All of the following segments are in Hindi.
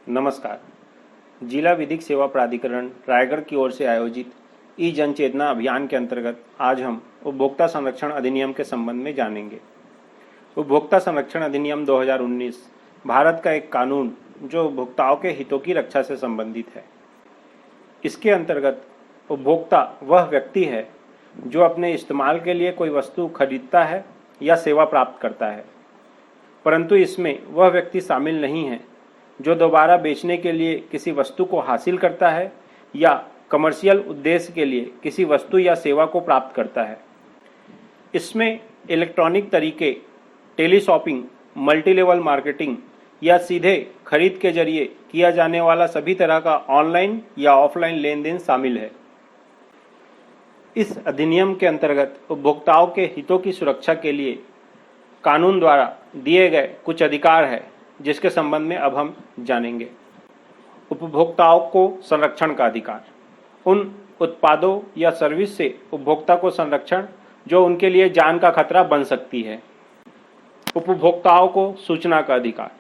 नमस्कार। जिला विधिक सेवा प्राधिकरण रायगढ़ की ओर से आयोजित ई जन चेतना अभियान के अंतर्गत आज हम उपभोक्ता संरक्षण अधिनियम के संबंध में जानेंगे। उपभोक्ता संरक्षण अधिनियम 2019 भारत का एक कानून जो उपभोक्ताओं के हितों की रक्षा से संबंधित है। इसके अंतर्गत उपभोक्ता वह व्यक्ति है जो अपने इस्तेमाल के लिए कोई वस्तु खरीदता है या सेवा प्राप्त करता है, परंतु इसमें वह व्यक्ति शामिल नहीं है जो दोबारा बेचने के लिए किसी वस्तु को हासिल करता है या कमर्शियल उद्देश्य के लिए किसी वस्तु या सेवा को प्राप्त करता है। इसमें इलेक्ट्रॉनिक तरीके, teleshopping, multi level marketing या सीधे खरीद के जरिए किया जाने वाला सभी तरह का ऑनलाइन या ऑफलाइन लेन देन शामिल है। इस अधिनियम के अंतर्गत उपभोक्ताओं के हितों की सुरक्षा के लिए कानून द्वारा दिए गए कुछ अधिकार है, जिसके संबंध में अब हम जानेंगे। उपभोक्ताओं को संरक्षण का अधिकार। उन उत्पादों या सर्विस से उपभोक्ता को संरक्षण जो उनके लिए जान का खतरा बन सकती है। उपभोक्ताओं को सूचना का अधिकार।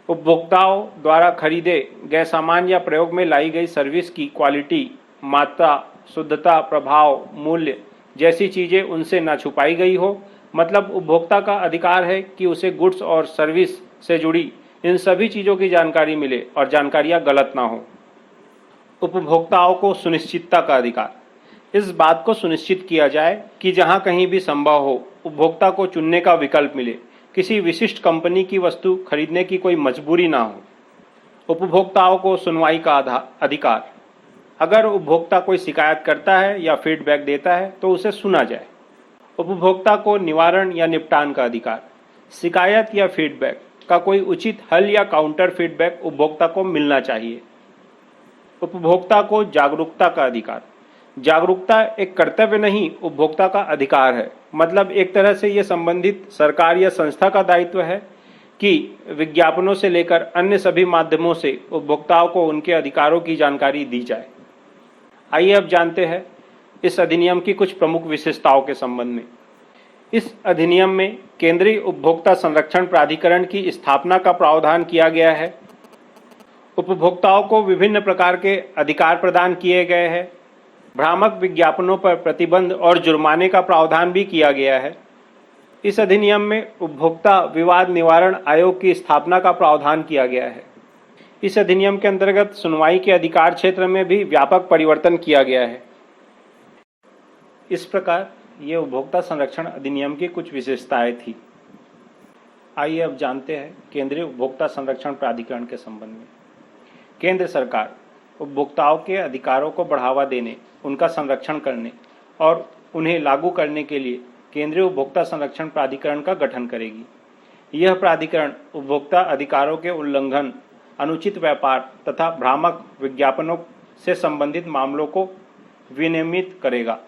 उपभोक्ताओं द्वारा खरीदे गए सामान या प्रयोग में लाई गई सर्विस की क्वालिटी, मात्रा, शुद्धता, प्रभाव, मूल्य जैसी चीज़ें उनसे न छुपाई गई हो। मतलब उपभोक्ता का अधिकार है कि उसे गुड्स और सर्विस से जुड़ी इन सभी चीज़ों की जानकारी मिले और जानकारियां गलत ना हो। उपभोक्ताओं को सुनिश्चितता का अधिकार। इस बात को सुनिश्चित किया जाए कि जहां कहीं भी संभव हो उपभोक्ता को चुनने का विकल्प मिले, किसी विशिष्ट कंपनी की वस्तु खरीदने की कोई मजबूरी ना हो। उपभोक्ताओं को सुनवाई का अधिकार। अगर उपभोक्ता कोई शिकायत करता है या फीडबैक देता है तो उसे सुना जाए। उपभोक्ता को निवारण या निपटान का अधिकार। शिकायत या फीडबैक का कोई उचित हल या काउंटर फीडबैक उपभोक्ता को मिलना चाहिए। उपभोक्ता को जागरूकता का अधिकार। जागरूकता एक कर्तव्य नहीं, उपभोक्ता का अधिकार है। मतलब एक तरह से यह संबंधित सरकार या संस्था का दायित्व है कि विज्ञापनों से लेकर अन्य सभी माध्यमों से उपभोक्ताओं को उनके अधिकारों की जानकारी दी जाए। आइए अब जानते हैं इस अधिनियम की कुछ प्रमुख विशेषताओं के संबंध में। इस अधिनियम में केंद्रीय उपभोक्ता संरक्षण प्राधिकरण की स्थापना का प्रावधान किया गया है। उपभोक्ताओं को विभिन्न प्रकार के अधिकार प्रदान किए गए हैं। भ्रामक विज्ञापनों पर प्रतिबंध और जुर्माने का प्रावधान भी किया गया है। इस अधिनियम में उपभोक्ता विवाद निवारण आयोग की स्थापना का प्रावधान किया गया है। इस अधिनियम के अंतर्गत सुनवाई के अधिकार क्षेत्र में भी व्यापक परिवर्तन किया गया है। इस प्रकार ये उपभोक्ता संरक्षण अधिनियम की कुछ विशेषताएं थी। आइए अब जानते हैं केंद्रीय उपभोक्ता संरक्षण प्राधिकरण के संबंध में। केंद्र सरकार उपभोक्ताओं के अधिकारों को बढ़ावा देने, उनका संरक्षण करने और उन्हें लागू करने के लिए केंद्रीय उपभोक्ता संरक्षण प्राधिकरण का गठन करेगी। यह प्राधिकरण उपभोक्ता अधिकारों के उल्लंघन, अनुचित व्यापार तथा भ्रामक विज्ञापनों से संबंधित मामलों को विनियमित करेगा।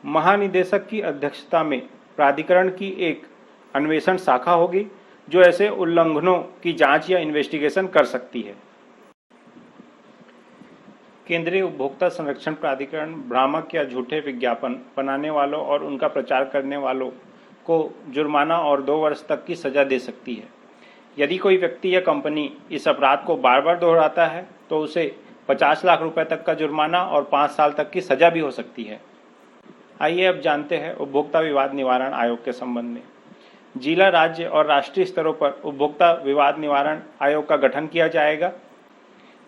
महानिदेशक की अध्यक्षता में प्राधिकरण की एक अन्वेषण शाखा होगी जो ऐसे उल्लंघनों की जांच या इन्वेस्टिगेशन कर सकती है। केंद्रीय उपभोक्ता संरक्षण प्राधिकरण भ्रामक या झूठे विज्ञापन बनाने वालों और उनका प्रचार करने वालों को जुर्माना और 2 वर्ष तक की सजा दे सकती है। यदि कोई व्यक्ति या कंपनी इस अपराध को बार बार दोहराता है तो उसे 50 लाख रुपए तक का जुर्माना और 5 साल तक की सजा भी हो सकती है। आइए अब जानते हैं उपभोक्ता विवाद निवारण आयोग के संबंध में। जिला, राज्य और राष्ट्रीय स्तरों पर उपभोक्ता विवाद निवारण आयोग का गठन किया जाएगा।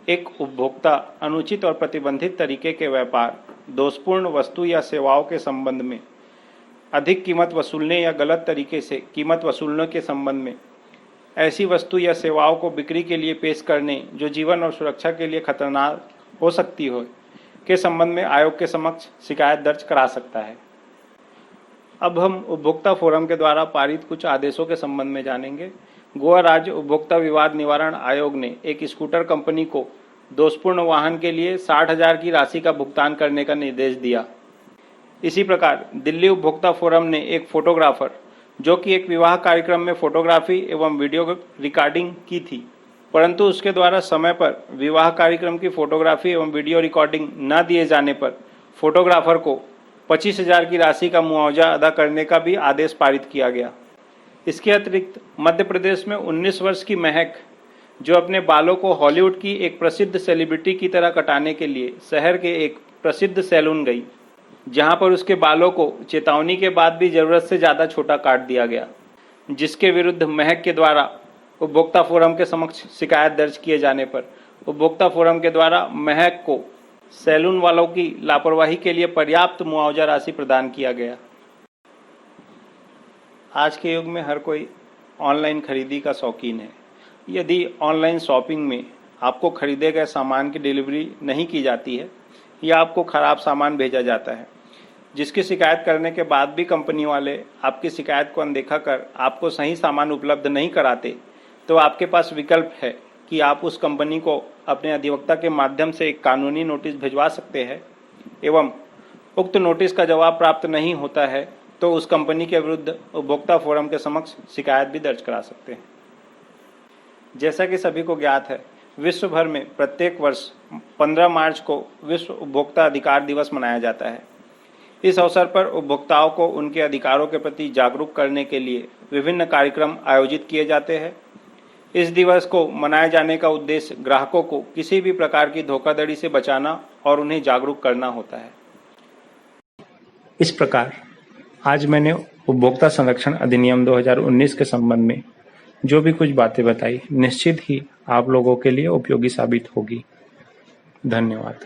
एक उपभोक्ता अनुचित और प्रतिबंधित तरीके के व्यापार, दोषपूर्ण वस्तु या सेवाओं के संबंध में, अधिक कीमत वसूलने या गलत तरीके से कीमत वसूलने के संबंध में, ऐसी वस्तु या सेवाओं को बिक्री के लिए पेश करने जो जीवन और सुरक्षा के लिए खतरनाक हो सकती हो के संबंध में आयोग के समक्ष शिकायत दर्ज करा सकता है। अब हम उपभोक्ता फोरम के द्वारा पारित कुछ आदेशों के संबंध में जानेंगे। गोवा राज्य उपभोक्ता विवाद निवारण आयोग ने एक स्कूटर कंपनी को दोषपूर्ण वाहन के लिए 60,000 की राशि का भुगतान करने का निर्देश दिया। इसी प्रकार दिल्ली उपभोक्ता फोरम ने एक फोटोग्राफर जो कि एक विवाह कार्यक्रम में फोटोग्राफी एवं वीडियो रिकॉर्डिंग की थी, परंतु उसके द्वारा समय पर विवाह कार्यक्रम की फोटोग्राफी एवं वीडियो रिकॉर्डिंग न दिए जाने पर फोटोग्राफर को 25,000 की राशि का मुआवजा अदा करने का भी आदेश पारित किया गया। इसके अतिरिक्त मध्य प्रदेश में 19 वर्ष की महक जो अपने बालों को हॉलीवुड की एक प्रसिद्ध सेलिब्रिटी की तरह कटाने के लिए शहर के एक प्रसिद्ध सैलून गई, जहां पर उसके बालों को चेतावनी के बाद भी जरूरत से ज़्यादा छोटा काट दिया गया, जिसके विरुद्ध महक के द्वारा उपभोक्ता फोरम के समक्ष शिकायत दर्ज किए जाने पर उपभोक्ता फोरम के द्वारा महक को सैलून वालों की लापरवाही के लिए पर्याप्त मुआवजा राशि प्रदान किया गया। आज के युग में हर कोई ऑनलाइन खरीदी का शौकीन है। यदि ऑनलाइन शॉपिंग में आपको खरीदे गए सामान की डिलीवरी नहीं की जाती है या आपको ख़राब सामान भेजा जाता है, जिसकी शिकायत करने के बाद भी कंपनी वाले आपकी शिकायत को अनदेखा कर आपको सही सामान उपलब्ध नहीं कराते, तो आपके पास विकल्प है कि आप उस कंपनी को अपने अधिवक्ता के माध्यम से एक कानूनी नोटिस भिजवा सकते हैं एवं उक्त नोटिस का जवाब प्राप्त नहीं होता है तो उस कंपनी के विरुद्ध उपभोक्ता फोरम के समक्ष शिकायत भी दर्ज करा सकते हैं। जैसा कि सभी को ज्ञात है, विश्व भर में प्रत्येक वर्ष 15 मार्च को विश्व उपभोक्ता अधिकार दिवस मनाया जाता है। इस अवसर पर उपभोक्ताओं को उनके अधिकारों के प्रति जागरूक करने के लिए विभिन्न कार्यक्रम आयोजित किए जाते हैं। इस दिवस को मनाए जाने का उद्देश्य ग्राहकों को किसी भी प्रकार की धोखाधड़ी से बचाना और उन्हें जागरूक करना होता है। इस प्रकार आज मैंने उपभोक्ता संरक्षण अधिनियम 2019 के संबंध में जो भी कुछ बातें बताई, निश्चित ही आप लोगों के लिए उपयोगी साबित होगी। धन्यवाद।